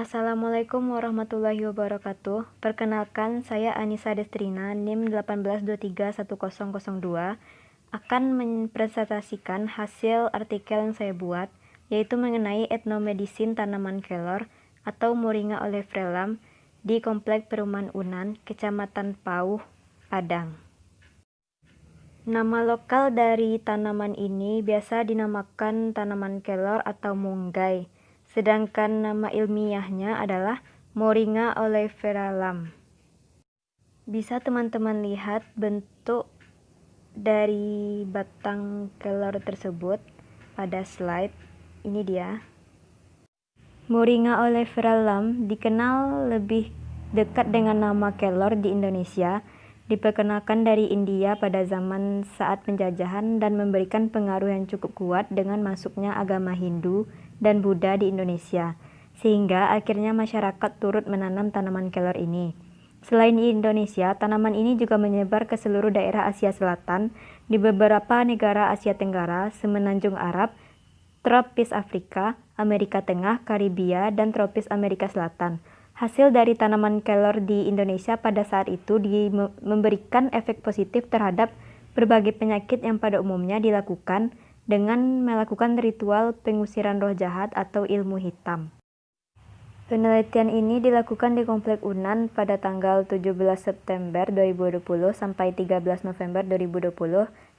Assalamualaikum warahmatullahi wabarakatuh. Perkenalkan, saya Anissa Destrina, NIM 1823102, akan mempresentasikan hasil artikel yang saya buat, yaitu mengenai etnomedicine tanaman kelor atau Moringa oleiferalam di Komplek Perumahan Unan, Kecamatan Pauh, Padang. Nama lokal dari tanaman ini biasa dinamakan tanaman kelor atau munggai, sedangkan nama ilmiahnya adalah Moringa oleiferalam. Bisa teman-teman lihat bentuk dari batang kelor tersebut pada slide. Ini dia. Moringa oleiferalam dikenal lebih dekat dengan nama kelor di Indonesia. Diperkenalkan dari India pada zaman saat penjajahan dan memberikan pengaruh yang cukup kuat dengan masuknya agama Hindu dan Buddha di Indonesia, sehingga akhirnya masyarakat turut menanam tanaman kelor ini. Selain di Indonesia, tanaman ini juga menyebar ke seluruh daerah Asia Selatan, di beberapa negara Asia Tenggara, Semenanjung Arab, tropis Afrika, Amerika Tengah, Karibia, dan tropis Amerika Selatan. Hasil dari tanaman kelor di Indonesia pada saat itu memberikan efek positif terhadap berbagai penyakit yang pada umumnya dilakukan dengan melakukan ritual pengusiran roh jahat atau ilmu hitam. Penelitian ini dilakukan di Komplek Unan pada tanggal 17 September 2020 sampai 13 November 2020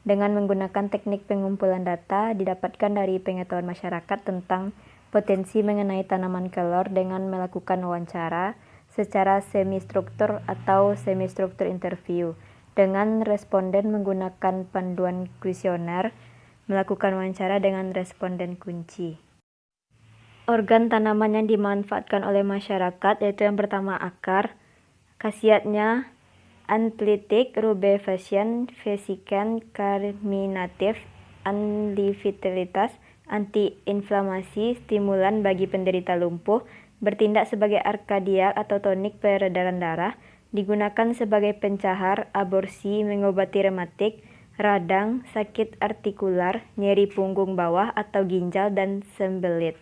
dengan menggunakan teknik pengumpulan data didapatkan dari pengetahuan masyarakat tentang potensi mengenai tanaman kelor dengan melakukan wawancara secara semi-struktur atau semi-struktur interview dengan responden menggunakan panduan kuesioner, melakukan wawancara dengan responden kunci. Organ tanaman yang dimanfaatkan oleh masyarakat yaitu yang pertama akar, khasiatnya analitik, rubefaciens, vesican, carminatif, antivitalitas, antiinflamasi, stimulan bagi penderita lumpuh, bertindak sebagai arkadiak atau tonik peredaran darah, digunakan sebagai pencahar, aborsi, mengobati rematik, radang, sakit artikular, nyeri punggung bawah atau ginjal, dan sembelit.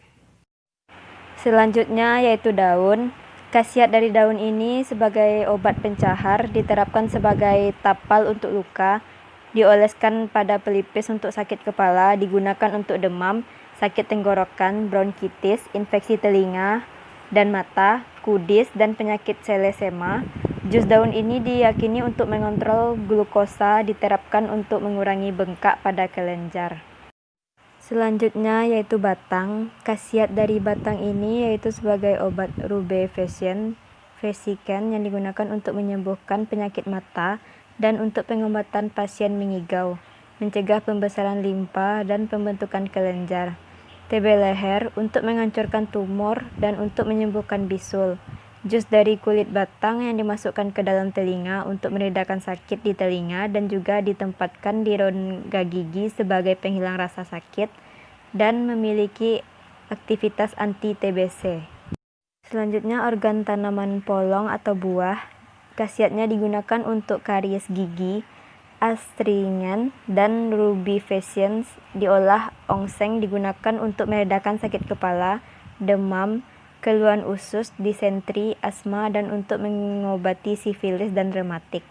Selanjutnya yaitu daun. Khasiat dari daun ini sebagai obat pencahar, diterapkan sebagai tapal untuk luka, dioleskan pada pelipis untuk sakit kepala, digunakan untuk demam, sakit tenggorokan, bronkitis, infeksi telinga dan mata, kudis, dan penyakit selesema. Jus daun ini diyakini untuk mengontrol glukosa, diterapkan untuk mengurangi bengkak pada kelenjar. Selanjutnya yaitu batang. Khasiat dari batang ini yaitu sebagai obat rubefaciens, vesican yang digunakan untuk menyembuhkan penyakit mata dan untuk pengobatan pasien mengigau, mencegah pembesaran limpa dan pembentukan kelenjar. TB leher untuk menghancurkan tumor dan untuk menyembuhkan bisul. Jus dari kulit batang yang dimasukkan ke dalam telinga untuk meredakan sakit di telinga dan juga ditempatkan di rongga gigi sebagai penghilang rasa sakit dan memiliki aktivitas anti-TBC. Selanjutnya organ tanaman polong atau buah. Khasiatnya digunakan untuk karies gigi, astringent, dan rubefaciens. Diolah ongseng digunakan untuk meredakan sakit kepala, demam, keluhan usus, disentri, asma, dan untuk mengobati sifilis dan rematik.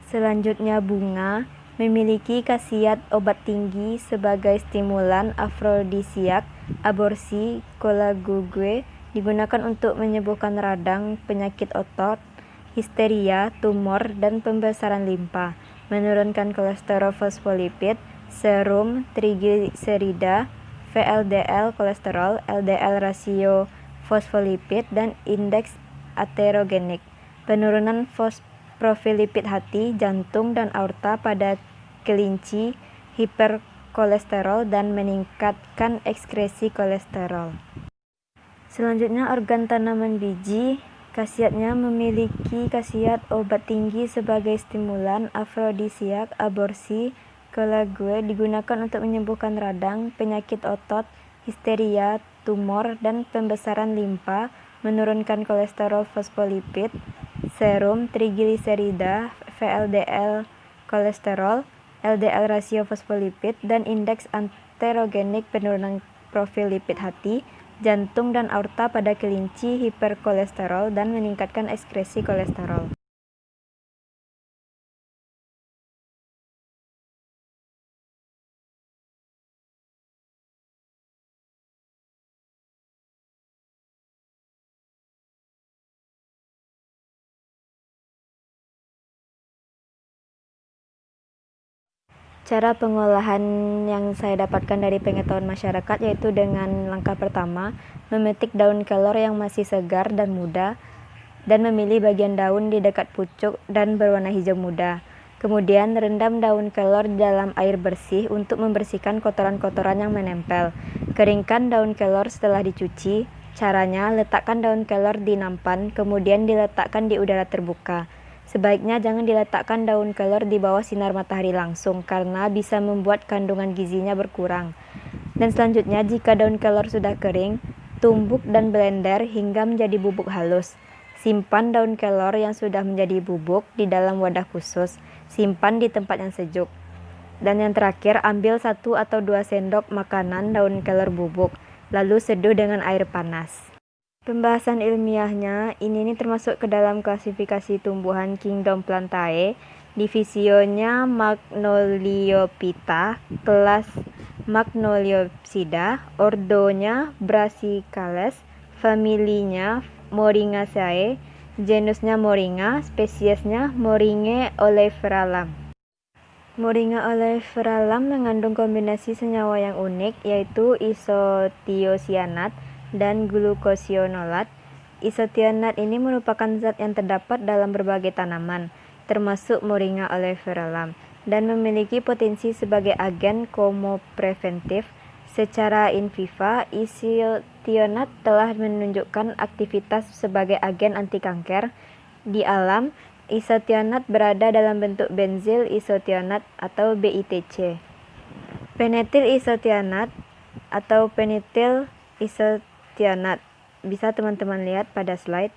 Selanjutnya bunga. Memiliki khasiat obat tinggi sebagai stimulan, afrodisiak, aborsi, kolagogue, digunakan untuk menyembuhkan radang, penyakit otot, histeria, tumor, dan pembesaran limpa, menurunkan kolesterol fosfolipid, serum, trigliserida, VLDL kolesterol, LDL rasio fosfolipid, dan indeks aterogenik, penurunan profil lipid hati, jantung, dan aorta pada kelinci, hiperkolesterol, dan meningkatkan ekskresi kolesterol. Selanjutnya organ tanaman biji. Khasiatnya memiliki khasiat obat tinggi sebagai stimulan, afrodisiak, aborsi, kolagogue, digunakan untuk menyembuhkan radang, penyakit otot, histeria, tumor, dan pembesaran limpa, menurunkan kolesterol fosfolipid, serum, trigliserida, VLDL kolesterol, LDL rasio fosfolipid, dan indeks aterogenik, penurunan profil lipid hati, jantung dan aorta pada kelinci, hiperkolesterol, dan meningkatkan ekskresi kolesterol. Cara pengolahan yang saya dapatkan dari pengetahuan masyarakat yaitu dengan langkah pertama, memetik daun kelor yang masih segar dan muda, dan memilih bagian daun di dekat pucuk dan berwarna hijau muda. Kemudian rendam daun kelor di dalam air bersih untuk membersihkan kotoran-kotoran yang menempel. Keringkan daun kelor setelah dicuci. Caranya, letakkan daun kelor di nampan, kemudian diletakkan di udara terbuka. Sebaiknya jangan diletakkan daun kelor di bawah sinar matahari langsung karena bisa membuat kandungan gizinya berkurang. Dan selanjutnya, jika daun kelor sudah kering, tumbuk dan blender hingga menjadi bubuk halus. Simpan daun kelor yang sudah menjadi bubuk di dalam wadah khusus. Simpan di tempat yang sejuk. Dan yang terakhir, ambil 1 atau 2 sendok makanan daun kelor bubuk, lalu seduh dengan air panas. Pembahasan ilmiahnya, ini termasuk ke dalam klasifikasi tumbuhan Kingdom Plantae, divisionya Magnoliophyta, kelas Magnoliopsida, ordonya Brassicales, familinya Moringaceae, genusnya Moringa, spesiesnya Moringa oliveralam. Moringa oliveralam mengandung kombinasi senyawa yang unik yaitu isotiosianat dan glukosionolat. Isotionat ini merupakan zat yang terdapat dalam berbagai tanaman, termasuk Moringa oliveralam, dan memiliki potensi sebagai agen komopreventif. Secara in vivo, isotionat telah menunjukkan aktivitas sebagai agen anti kanker. Di alam, isotionat berada dalam bentuk benzil isotionat atau BITC. Penetil isotionat atau penetil isotionat bisa teman-teman lihat pada slide.